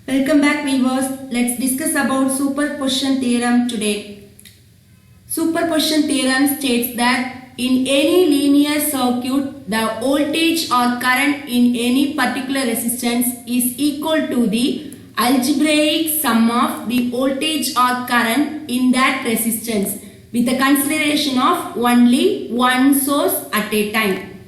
Welcome back viewers. Let's discuss about superposition theorem today. Superposition theorem states that in any linear circuit, the voltage or current in any particular resistance is equal to the algebraic sum of the voltage or current in that resistance with the consideration of only one source at a time.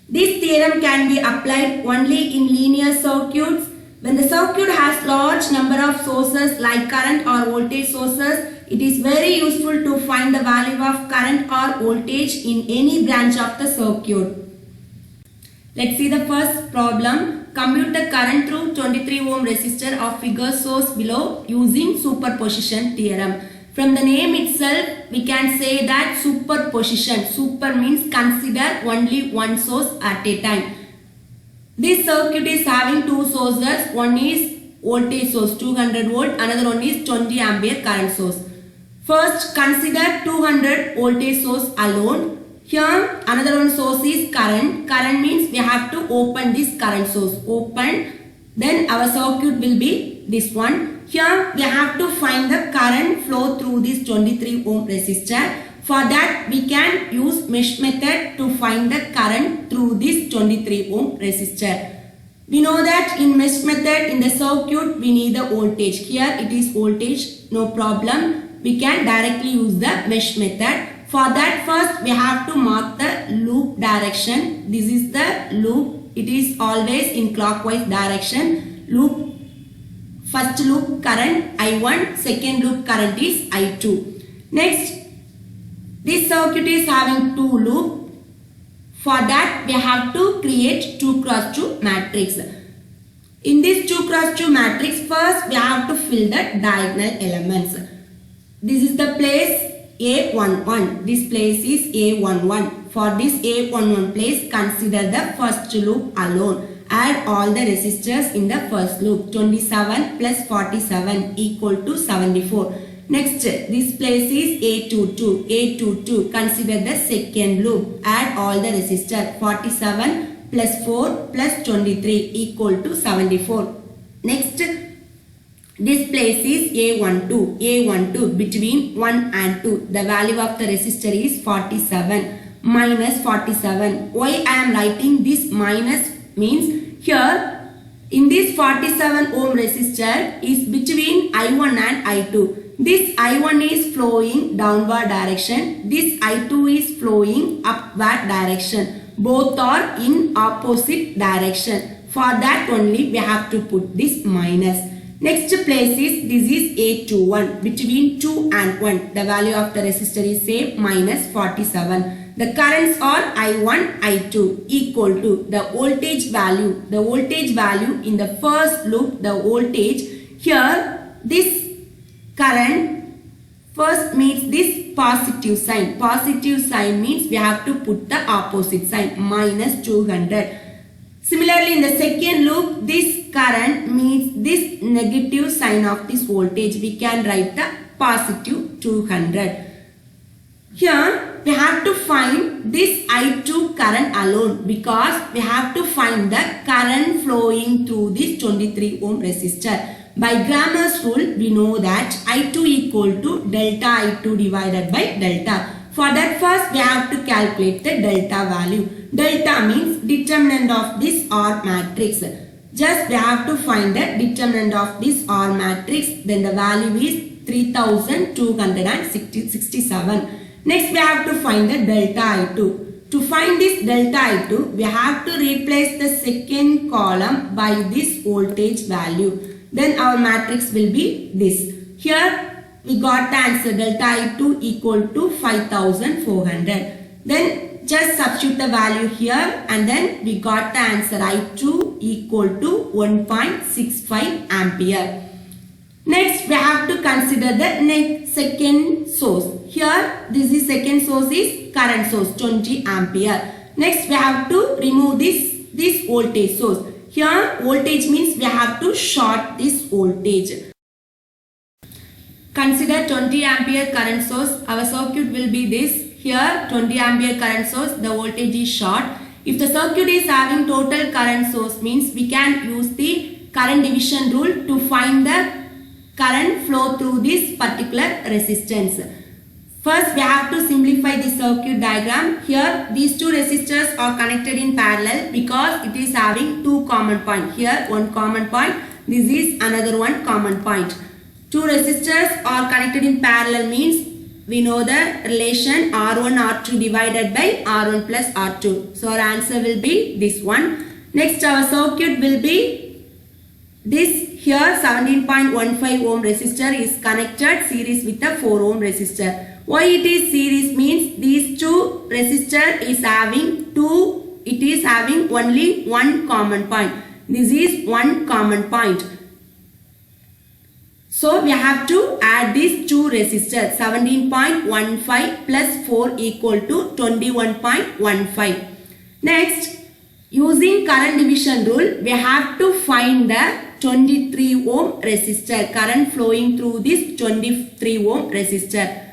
This theorem can be applied only in linear circuits. When the circuit has large number of sources like current or voltage sources, it is very useful to find the value of current or voltage in any branch of the circuit. Let's see the first problem. Compute the current through 23 ohm resistor of figure source below using superposition theorem. From the name itself, we can say that superposition. Super means consider only one source at a time. This circuit is having two sources. One is voltage source 200 volt, another one is 20 ampere current source. First consider 200 voltage source alone. Here another one source is current. Current means we have to open this current source. Open, then our circuit will be this one. Here we have to find the current flow through this 23 ohm resistor. For that we can use mesh method to find the current through this 23 ohm resistor. We know that in mesh method in the circuit we need the voltage. Here it is voltage, no problem. We can directly use the mesh method. For that first we have to mark the loop direction. This is the loop. It is always in clockwise direction. Loop, first loop current I1, second loop current is I2. Next, this circuit is having two loops. For that we have to create 2 cross 2 matrix. In this 2 cross 2 matrix, first we have to fill the diagonal elements. This is the place A11. This place is A11. For this A11 place, consider the first loop alone. Add all the resistors in the first loop. 27 plus 47 equal to 74. Next, this place is A22. A22, consider the second loop. Add all the resistors. 47 plus 4 plus 23 equal to 74. Next, this place is A12. A12, between 1 and 2. The value of the resistor is 47. Minus 47. Why I am writing this minus means here in this 47 ohm resistor is between I1 and I2. This I1 is flowing downward direction. This I2 is flowing upward direction. Both are in opposite direction. For that only we have to put this minus. Next place is, this is A21. Between 2 and 1. The value of the resistor is same, minus 47. The currents are I1, I2 equal to the voltage value. The voltage value in the first loop, the voltage here, this current first means this positive sign. Positive sign means we have to put the opposite sign, minus 200. Similarly, in the second loop, this current means this negative sign of this voltage. We can write the positive 200. Here, we have to find this I2 current alone because we have to find the current flowing through this 23 ohm resistor. By Grammer's rule, we know that I2 equal to delta I2 divided by delta. For that first, we have to calculate the delta value. Delta means determinant of this R matrix. Just we have to find the determinant of this R matrix. Then the value is 3267. Next, we have to find the delta I2. To find this delta I2, we have to replace the second column by this voltage value. Then our matrix will be this. Here we got the answer delta I2 equal to 5400. Then just substitute the value here and then we got the answer I2 equal to 1.65 ampere. Next we have to consider the second source. Here this is second source is current source 20 ampere. Next we have to remove this voltage source. Here voltage means we have to short this voltage. Consider 20 ampere current source. Our circuit will be this. Here 20 ampere current source, the voltage is short. If the circuit is having total current source means we can use the current division rule to find the current flow through this particular resistance. First, we have to simplify the circuit diagram. Here, these two resistors are connected in parallel because it is having two common points. Here, one common point. This is another one common point. Two resistors are connected in parallel means we know the relation R1 R2 divided by R1 plus R2. So, our answer will be this one. Next, our circuit will be this. Here, 17.15 ohm resistor is connected series with a 4 ohm resistor. Why it is series means these two resistor is having only one common point. This is one common point. So we have to add these two resistors. 17.15 plus 4 equal to 21.15. Next, using current division rule, we have to find the 23 ohm resistor. Current flowing through this 23 ohm resistor.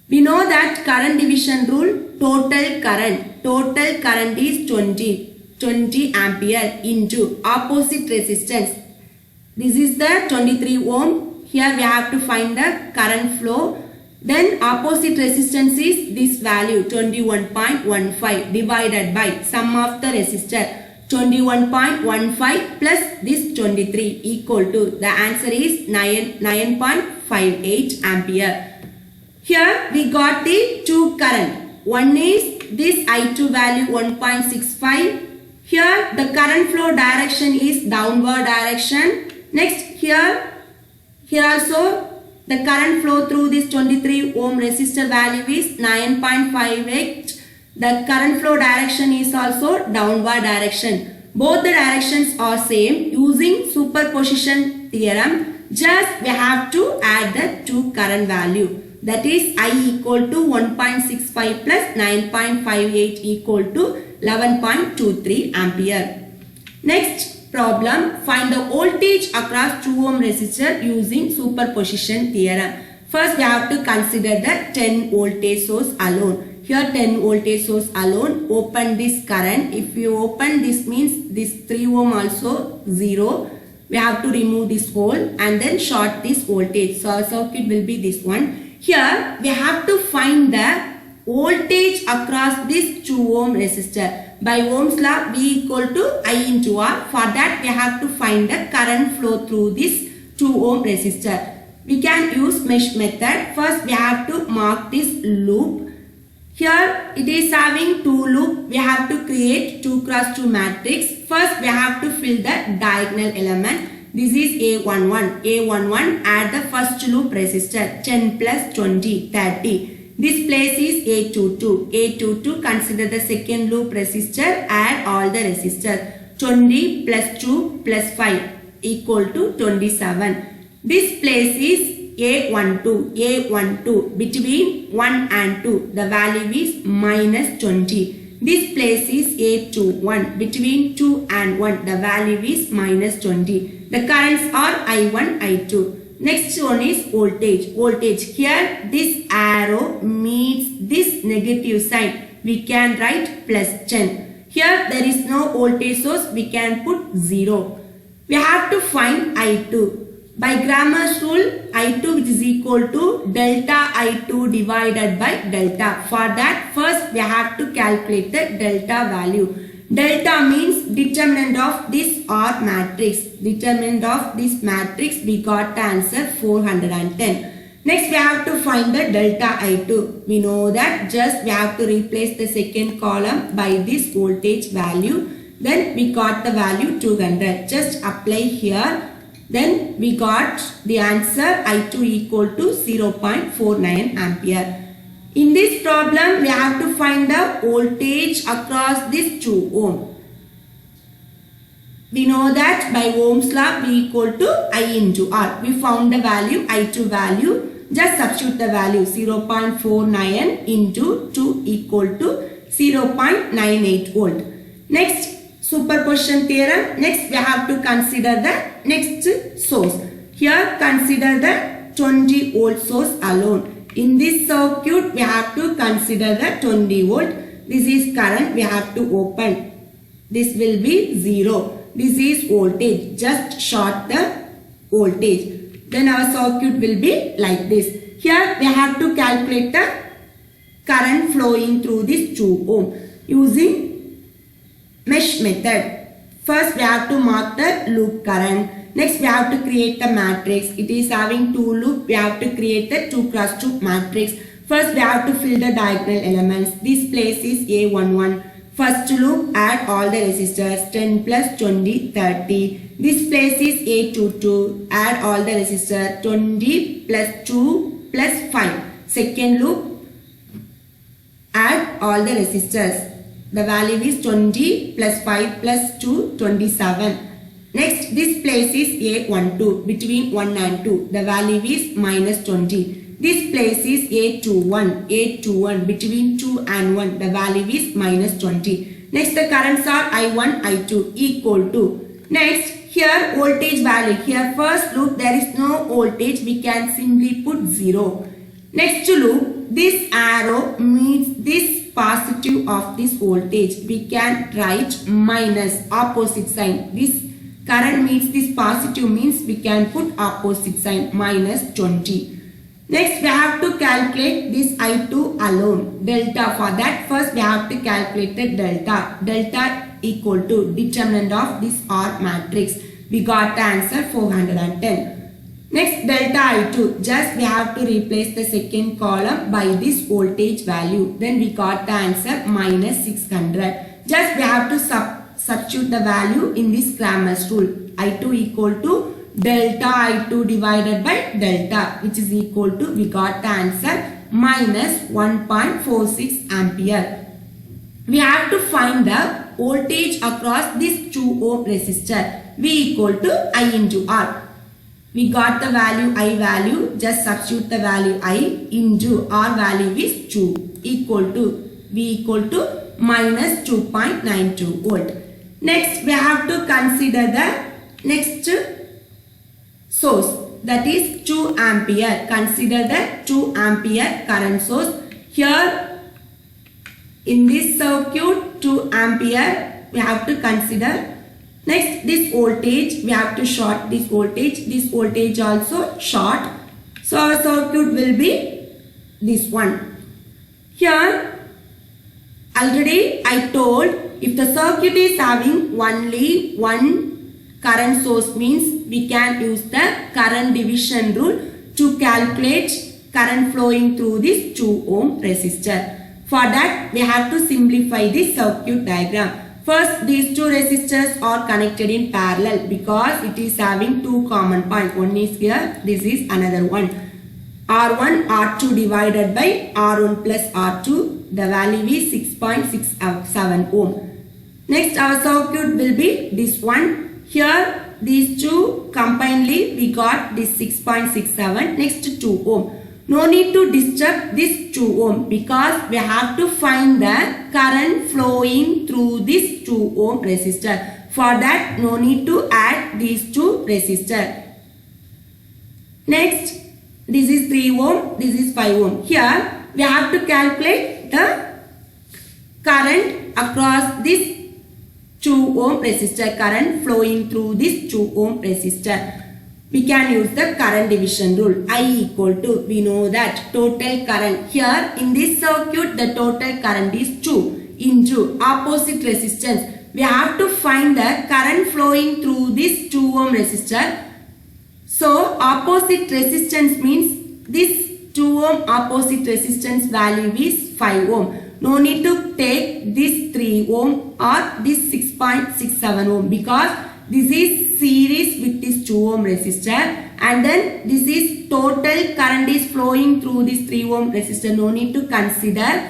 We know that current division rule, total current is 20 ampere into opposite resistance. This is the 23 ohm. Here we have to find the current flow. Then opposite resistance is this value 21.15 divided by sum of the resistor 21.15 plus this 23 equal to, the answer is 9.58 ampere. Here we got the two current. One is this I2 value 1.65. Here the current flow direction is downward direction. Next here also the current flow through this 23 ohm resistor value is 9.58. The current flow direction is also downward direction. Both the directions are same. Using superposition theorem, just we have to add the two current value. That is I equal to 1.65 plus 9.58 equal to 11.23 ampere. Next problem, find the voltage across 2 ohm resistor using superposition theorem. First, we have to consider the 10 voltage source alone. Here 10 voltage source alone. Open this current. If you open this means this 3 ohm also 0. We have to remove this hole and then short this voltage. So our circuit will be this one. Here we have to find the voltage across this 2 ohm resistor. By Ohm's law, V equal to I into R. For that we have to find the current flow through this 2 ohm resistor. We can use mesh method. First we have to mark this loop. Here it is having 2 loop. We have to create 2 cross 2 matrix. First we have to fill the diagonal element. This is A11. A11, add the first loop resistor 10 plus 20, 30. This place is A22. A22, consider the second loop resistor, add all the resistors. 20 plus 2 plus 5 equal to 27. This place is A12. A12, between 1 and 2, the value is minus 20. This place is A21. Between 2 and 1, the value is minus 20. The currents are I1, I2. Next one is voltage. Voltage. Here this arrow meets this negative sign. We can write plus 10. Here there is no voltage source. We can put 0. We have to find I2. By Grammer's rule, I2 which is equal to delta I2 divided by delta. For that, first we have to calculate the delta value. Delta means determinant of this R matrix. Determinant of this matrix, we got the answer 410. Next we have to find the delta I2. We know that just we have to replace the second column by this voltage value. Then we got the value 200. Just apply here. Then we got the answer I2 equal to 0.49 ampere. In this problem, we have to find the voltage across this 2 ohm. We know that by Ohm's law, V equal to I into R. We found the value, I2 value. Just substitute the value 0.49 into 2 equal to 0.98 volt. Next, superposition theorem. Next, we have to consider the next source. Here, consider the 20 volt source alone. In this circuit, we have to consider the 20 volt. This is current. We have to open. This will be 0. This is voltage. Just short the voltage. Then our circuit will be like this. Here we have to calculate the current flowing through this 2 ohm using mesh method. First we have to mark the loop current. Next we have to create the matrix. It is having 2 loops. We have to create the 2 cross 2 matrix. First we have to fill the diagonal elements. This place is A11. First loop, add all the resistors 10 plus 20 30. This place is A22. Add all the resistors 20 plus 2 plus 5. Second loop, add all the resistors. The value is 20 plus 5 plus 2 27. Next this place is A12 between 1 and 2. The value is minus 20. This place is A21 between 2 and 1. The value is minus 20. Next the currents are I1, I2 equal to. Next here voltage value. Here first loop there is no voltage. We can simply put 0. Next loop, this arrow means this positive of this voltage. We can write minus opposite sign. This current means this positive means we can put opposite sign minus 20. Next we have to calculate this I2 alone. Delta, for that first we have to calculate the delta. Delta equal to determinant of this R matrix. We got the answer 410. Next delta I2, just we have to replace the second column by this voltage value. Then we got the answer minus 600. Just we have to substitute the value in this Cramer's rule. I2 equal to delta I2 divided by delta, which is equal to, we got the answer minus 1.46 ampere. We have to find the voltage across this 2 ohm resistor. V equal to I into R. We got the value I value, just substitute the value I into R value is 2 equal to V equal to minus 2.92 volt. Next we have to consider the next source, that is 2 ampere. Consider the 2 ampere current source. Here in this circuit 2 ampere we have to consider. Next this voltage we have to short this voltage. This voltage also short. So our circuit will be this one. Here already I told, if the circuit is having only one current source means we can use the current division rule to calculate current flowing through this 2 ohm resistor. For that we have to simplify this circuit diagram. First these 2 resistors are connected in parallel because it is having 2 common points. One is here, this is another one. R1, R2 divided by R1 plus R2. The value is 6.67 ohm. Next our circuit will be this one. Here these 2 combinedly we got this 6.67. Next 2 ohm. No need to disturb this 2 ohm because we have to find the current flowing through this 2 ohm resistor. For that no need to add these 2 resistors. Next this is 3 ohm, this is 5 ohm. Here we have to calculate the current across this 2 ohm resistor, current flowing through this 2 ohm resistor. We can use the current division rule. I equal to, we know that total current. Here in this circuit the total current is 2 into opposite resistance. We have to find the current flowing through this 2 ohm resistor. So opposite resistance means this 2 ohm opposite resistance value is 5 ohm. No need to take this 3 ohm or this 6.67 ohm because this is series with this 2 ohm resistor, and then this is total current is flowing through this 3 ohm resistor. No need to consider.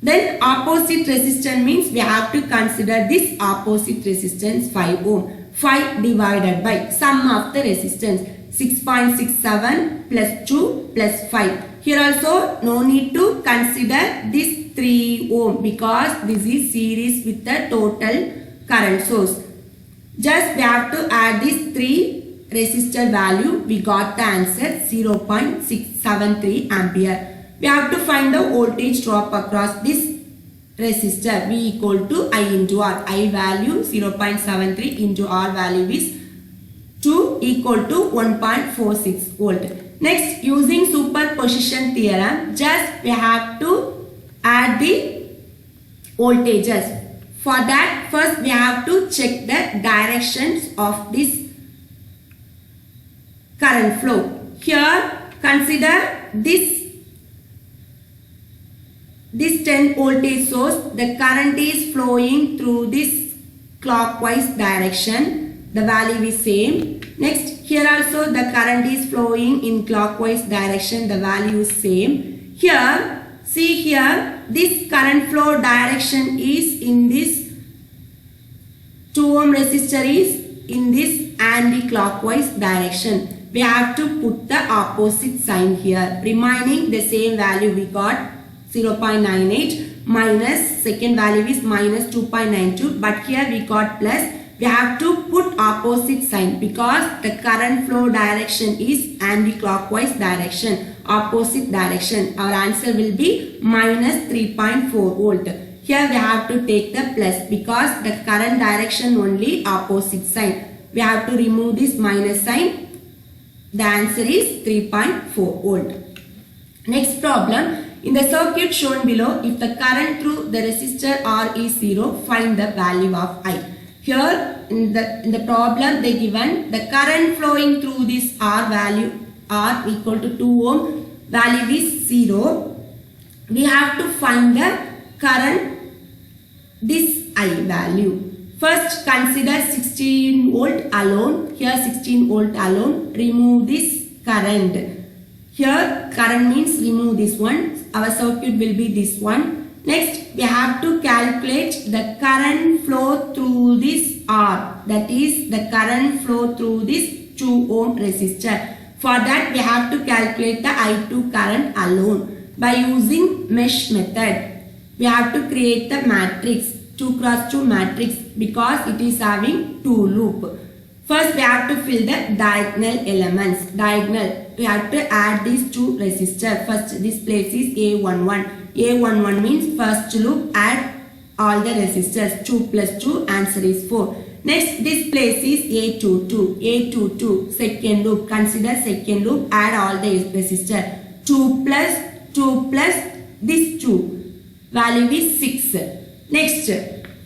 Then opposite resistance means we have to consider this opposite resistance 5 ohm. 5 divided by sum of the resistance 6.67 plus 2 plus 5. Here also no need to consider this 3 ohm because this is series with the total current source. Just we have to add this 3 resistor value. We got the answer 0.673 ampere. We have to find the voltage drop across this resistor. V equal to I into R. I value 0.73 into R value is 2 equal to 1.46 volt. Next, using superposition theorem, just we have to add the voltages. For that, first we have to check the directions of this current flow. Here, consider this 10 voltage source. The current is flowing through this clockwise direction. The value is same. Next, here also the current is flowing in clockwise direction. The value is same. Here, see here, this current flow direction is in this 2 ohm resistor is in this anti-clockwise direction. We have to put the opposite sign here. Remaining the same value we got 0.98 minus second value is minus 2.92, but here we got plus. We have to put opposite sign because the current flow direction is anti-clockwise direction, opposite direction. Our answer will be minus 3.4 volt. Here we have to take the plus because the current direction only opposite sign. We have to remove this minus sign. The answer is 3.4 volt. Next problem. In the circuit shown below, if the current through the resistor R is 0, find the value of I. Here in the problem they given the current flowing through this R value R equal to 2 ohm value is 0. We have to find the current this I value. First consider 16 volt alone. Here 16 volt alone. Remove this current. Here current means remove this one. Our circuit will be this one. Next, we have to calculate the current flow through this R. That is the current flow through this 2 ohm resistor. For that, we have to calculate the I2 current alone. By using mesh method, we have to create the matrix, 2 cross 2 matrix because it is having 2 loop. First, we have to fill the diagonal elements. Diagonal, we have to add these 2 resistors. First, this place is A11. A11 means first loop, add all the resistors. 2 plus 2, answer is 4. Next, this place is A22. A22, second loop. Consider second loop, add all the resistors. 2 plus this 2. Value is 6. Next,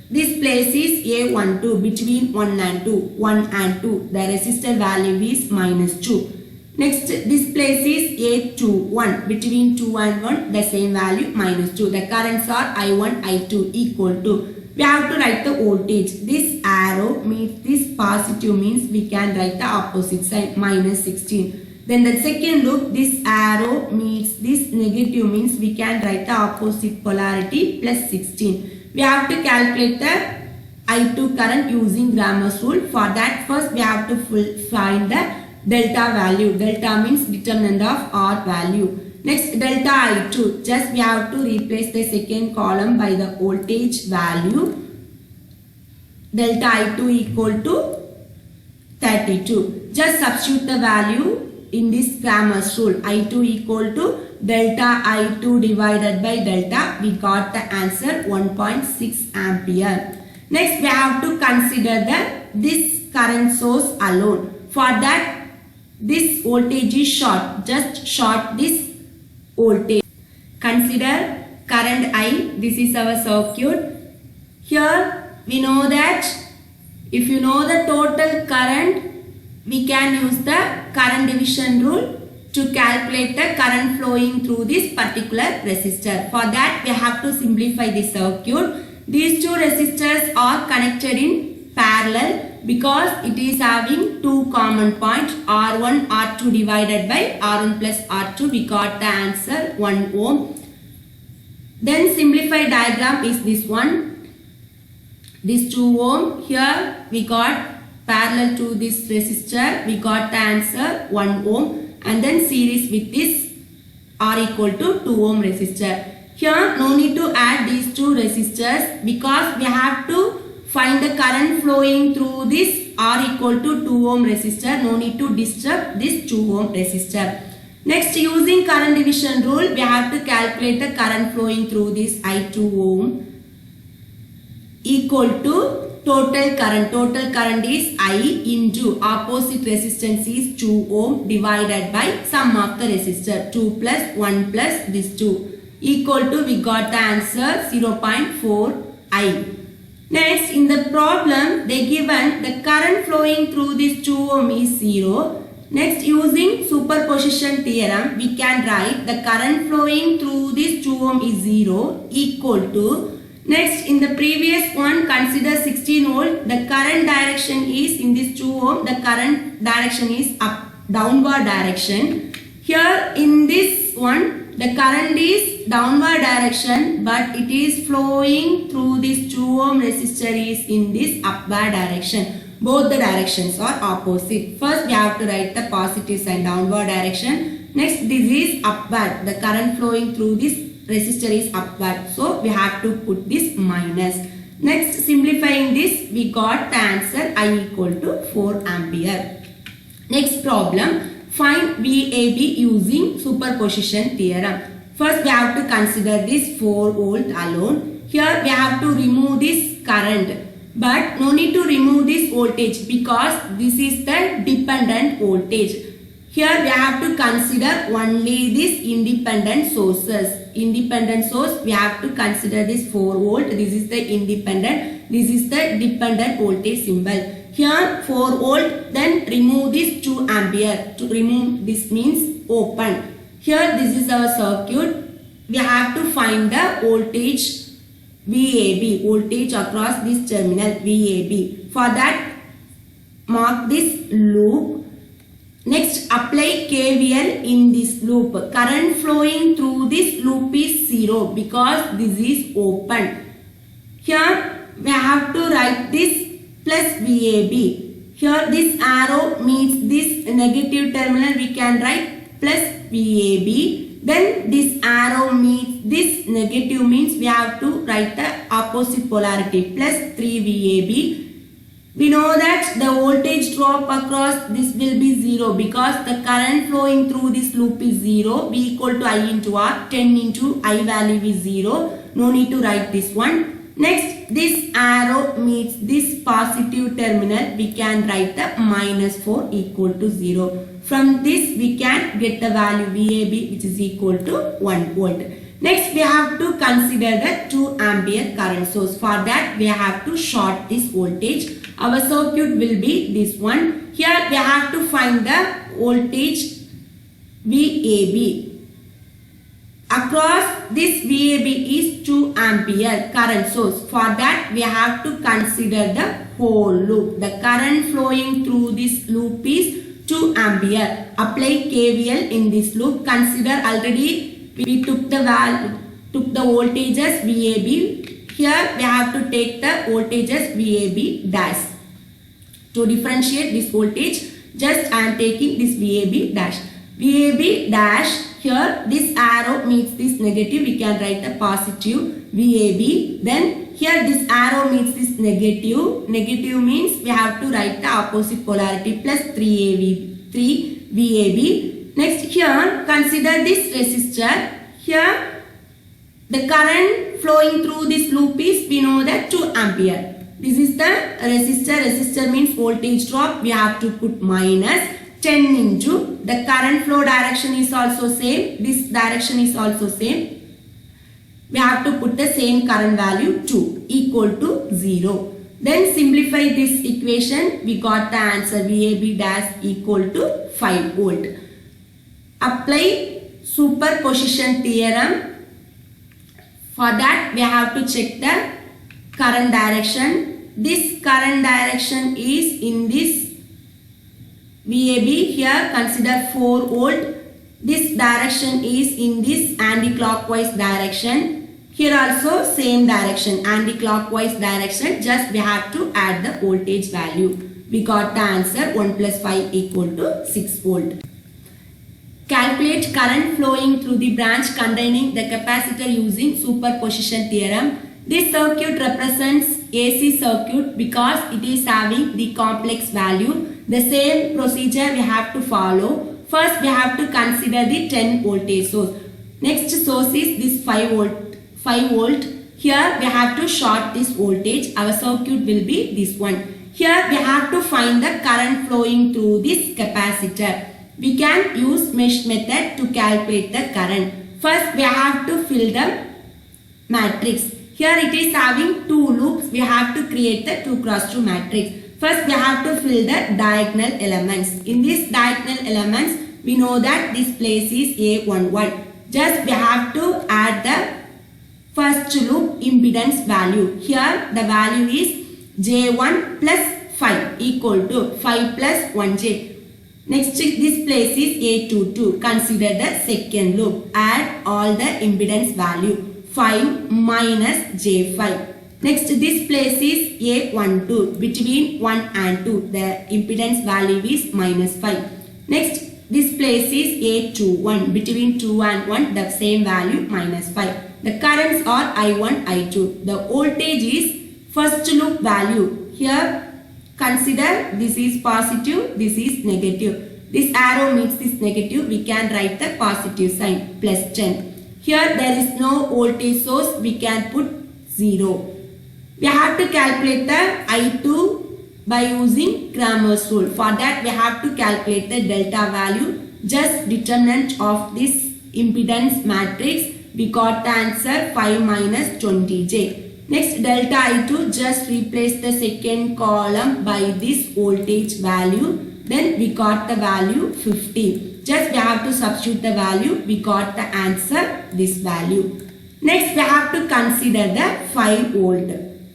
this place is A12 between 1 and 2. 1 and 2. The resistor value is minus 2. Next, this place is A21 between 2 and 1. The same value minus 2. The currents are I1, I2 equal to. We have to write the voltage. This arrow means this positive means we can write the opposite sign minus 16. Then the second loop, this arrow means this negative means we can write the opposite polarity plus 16. We have to calculate the I2 current using Grammer's rule. For that, first we have to find the delta value. Delta means determinant of R value. Next, delta I2. Just we have to replace the second column by the voltage value. Delta I2 equal to 32. Just substitute the value in this Grammer's rule. I2 equal to delta I2 divided by delta. We got the answer 1.6 ampere. Next, we have to consider this current source alone. For that, this voltage is short. Just short this voltage. Consider current I. This is our circuit. Here we know that if you know the total current, we can use the current division rule to calculate the current flowing through this particular resistor. For that, we have to simplify the circuit. These 2 resistors are connected in parallel because it is having 2 common points, R1, R2 divided by R1 plus R2. We got the answer 1 ohm. Then simplified diagram is this one. This 2 ohm. Here we got parallel to this resistor. We got the answer 1 ohm. And then series with this R equal to 2 ohm resistor. Here no need to add these 2 resistors because we have to find the current flowing through this R equal to 2 ohm resistor. No need to disturb this 2 ohm resistor. Next, using current division rule, we have to calculate the current flowing through this I2 ohm. equal to total current. Total current is I into opposite resistance is 2 ohm divided by sum of the resistor 2 plus 1 plus this 2 equal to, we got the answer 0.4 I. Next, in the problem they given the current flowing through this 2 ohm is 0. Next, using superposition theorem we can write the current flowing through this 2 ohm is 0 equal to, next in the previous one consider 16 volt, the current direction is in this 2 ohm, the current direction is downward direction. Here in this one the current is downward direction but it is flowing through this 2 ohm resistor is in this upward direction. Both the directions are opposite. First we have to write the positive sign downward direction. Next this is upward. The current flowing through this resistor is upward. So we have to put this minus. Next simplifying this we got the answer I equal to 4 ampere. Next problem. Find VAB using superposition theorem. First we have to consider this 4 volt alone. Here we have to remove this current. But no need to remove this voltage because this is the dependent voltage. Here we have to consider only this independent sources. Independent source we have to consider this 4 volt. This is the independent. This is the dependent voltage symbol. Here 4 volt, then remove this 2 ampere. To remove this means open. Here this is our circuit. We have to find the voltage VAB, voltage across this terminal VAB. For that mark this loop. Next apply KVL in this loop. Current flowing through this loop is 0 because this is open. Here we have to write this plus VAB. Here this arrow means this negative terminal, we can write plus VAB. Then this arrow means this negative means we have to write the opposite polarity plus 3 VAB. We know that the voltage drop across this will be 0 because the current flowing through this loop is 0. V equal to I into R. 10 into I value is 0. No need to write this one. Next, this arrow means this positive terminal. We can write the minus 4 equal to 0. From this we can get the value VAB which is equal to 1 volt. Next we have to consider the 2 ampere current source. For that we have to short this voltage. Our circuit will be this one. Here we have to find the voltage VAB. Across this VAB is 2 ampere current source. For that we have to consider the whole loop. The current flowing through this loop is 2 ampere. Apply KVL in this loop. Consider already we took the voltages VAB. Here we have to take the voltages VAB dash. To differentiate this voltage, just I am taking this VAB dash. VAB dash. Here this arrow means this negative, we can write the positive VAB. Then here this arrow means this negative. Negative means we have to write the opposite polarity plus 3 VAB. Next here consider this resistor. Here the current flowing through this loop is, we know that 2 ampere. This is the resistor. Resistor means voltage drop. We have to put minus 10 into the current flow direction is also same. This direction is also same. We have to put the same current value 2 equal to 0. Then simplify this equation. We got the answer VAB dash equal to 5 volt. Apply superposition theorem. For that we have to check the current direction. This current direction is in this VAB. Here consider 4 volt. This direction is in this anti-clockwise direction. Here also same direction, anti-clockwise direction. Just we have to add the voltage value. We got the answer 1 plus 5 equal to 6 volt. Calculate current flowing through the branch containing the capacitor using superposition theorem. This circuit represents AC circuit because it is having the complex value. The same procedure we have to follow. First we have to consider the 10 voltage source. Next source is this 5 volt. Here we have to short this voltage. Our circuit will be this one. Here we have to find the current flowing through this capacitor. We can use mesh method to calculate the current. First we have to fill the matrix. Here it is having two loops. We have to create the 2 cross 2 matrix. First we have to fill the diagonal elements. In these diagonal elements, we know that this place is A11. Just we have to add the first loop impedance value. Here the value is J1 plus 5 equal to 5 plus 1J. Next this place is A22. Consider the second loop. Add all the impedance value. 5 minus J5. Next this place is A12. Between 1 and 2 the impedance value is minus 5. Next this place is A21. Between 2 and 1 the same value minus 5. The currents are I1, I2. The voltage is first loop value. Here consider this is positive, this is negative. This arrow means this negative. We can write the positive sign plus 10. Here there is no voltage source. We can put 0. We have to calculate the I2 by using Cramer's rule. For that we have to calculate the delta value. Just determinant of this impedance matrix. We got the answer 5 minus 20J. Next delta I2, just replace the second column by this voltage value. Then we got the value 50. Just we have to substitute the value. We got the answer this value. Next we have to consider the 5 volt.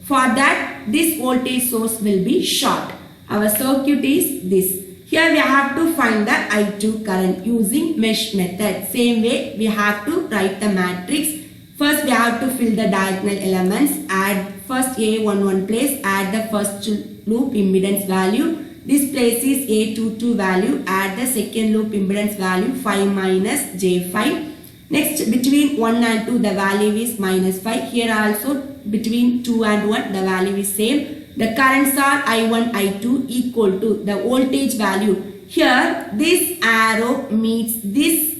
For that this voltage source will be short. Our circuit is this. Here we have to find the I2 current using mesh method. Same way we have to write the matrix. First we have to fill the diagonal elements. Add first A11 place. Add the first loop impedance value. This place is A22 value. Add the second loop impedance value 5 minus J5. Next between 1 and 2 the value is minus 5. Here also between 2 and 1 the value is same. The currents are I1, I2 equal to the voltage value. Here this arrow meets this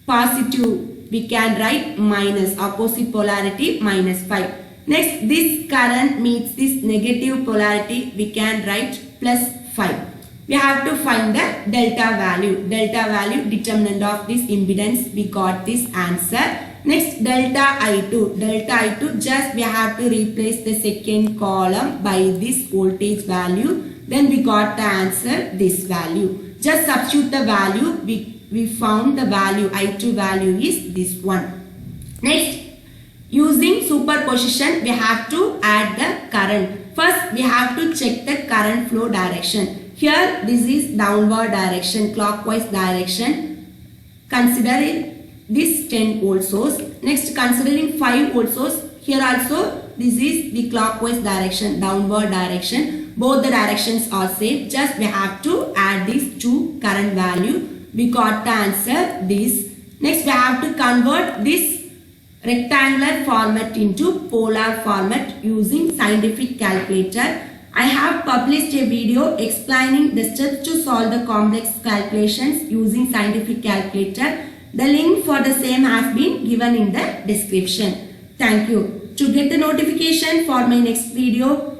positive. We can write minus, opposite polarity minus 5. Next this current meets this negative polarity. We can write plus 5. We have to find the delta value. Delta value determinant of this impedance. We got this answer. Next delta I2. Delta I2 just we have to replace the second column by this voltage value. Then we got the answer this value. Just substitute the value. We found the value I2 value is this one. Next using superposition we have to add the current. First we have to check the current flow direction. Here this is downward direction, clockwise direction. Consider this 10 volt source. Next considering 5 volt source. Here also this is the clockwise direction, downward direction. Both the directions are same. Just we have to add these two current value. We got the answer this. Next we have to convert this rectangular format into polar format using scientific calculator. I have published a video explaining the steps to solve the complex calculations using scientific calculator. The link for the same has been given in the description. Thank you. To get the notification for my next video,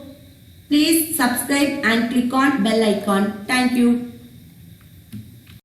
please subscribe and click on bell icon. Thank you.